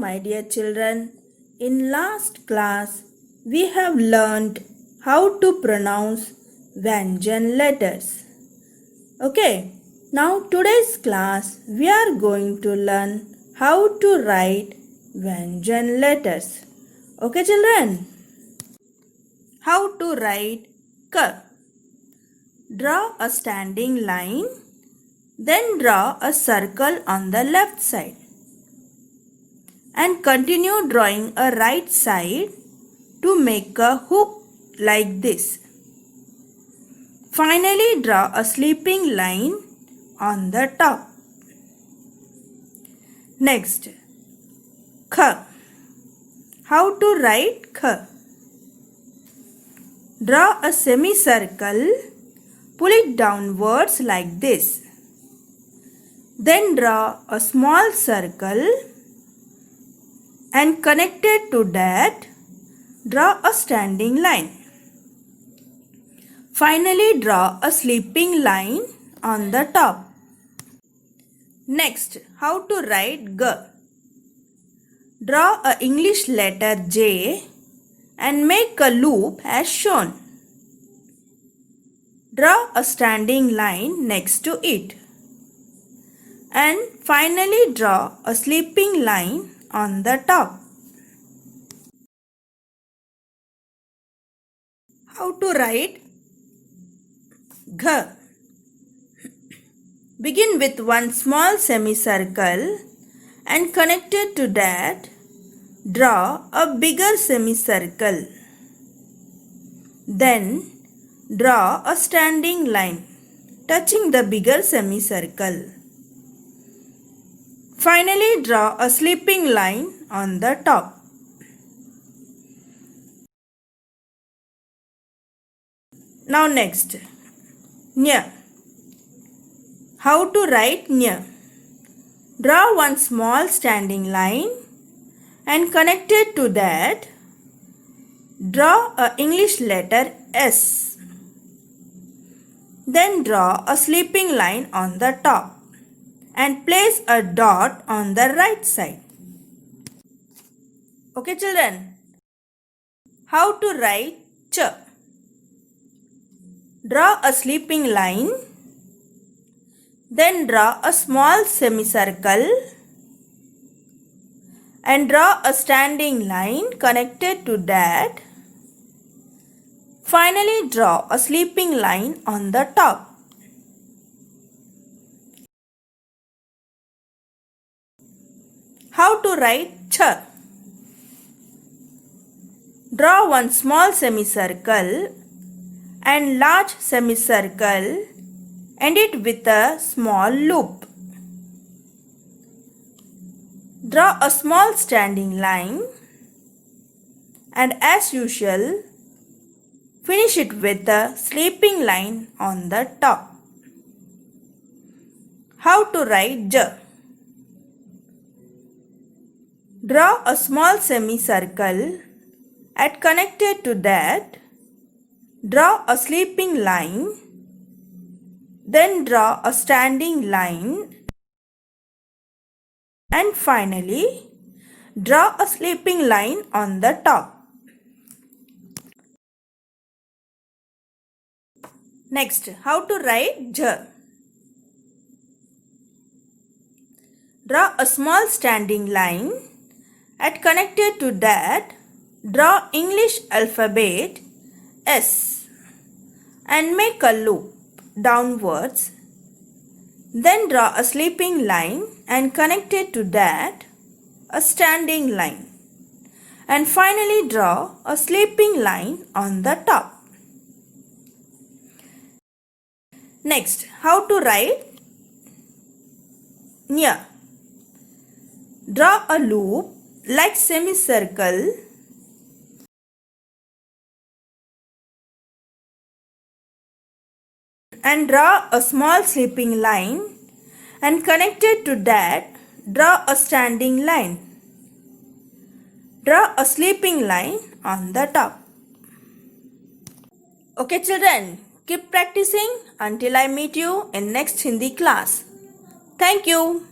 my dear children, in last class we have learned how to pronounce Vyanjan letters. Okay, now today's class we are going to learn how to write Vyanjan letters. Okay children? How to write K. Draw a standing line, then draw a circle on the left side. And continue drawing a right side to make a hook like this. Finally, draw a sleeping line on the top. Next, K. How to write K? Draw a semicircle, pull it downwards like this. Then draw a small circle and connected to that, draw a standing line. Finally, draw a sleeping line on the top. Next, how to write G. Draw a English letter J and make a loop as shown. Draw a standing line next to it. And finally, draw a sleeping line on the top. How to write G? Begin with one small semicircle and connected to that, draw a bigger semicircle. Then draw a standing line touching the bigger semicircle. Finally, draw a sleeping line on the top. Now next, Ñ. How to write Ñ? Draw one small standing line and connected to that, draw a English letter S. Then draw a sleeping line on the top and place a dot on the right side. Okay children, how to write Ch? Draw a sleeping line, then draw a small semicircle and draw a standing line connected to that. Finally, draw a sleeping line on the top. How to write Ch? Draw one small semicircle and large semicircle, end it with a small loop. Draw a small standing line and as usual, finish it with a sleeping line on the top. How to write J? Draw a small semicircle and connected to that, draw a sleeping line, then draw a standing line and finally draw a sleeping line on the top. Next, how to write J? Draw a small standing line and connected to that, draw English alphabet S and make a loop downwards. Then draw a sleeping line and connected to that, a standing line. And finally draw a sleeping line on the top. Next, how to write Ñ? Draw a loop like semicircle and draw a small sleeping line and connected to that, draw a standing line. Draw a sleeping line on the top. Okay children, keep practicing until I meet you in next Hindi class. Thank you.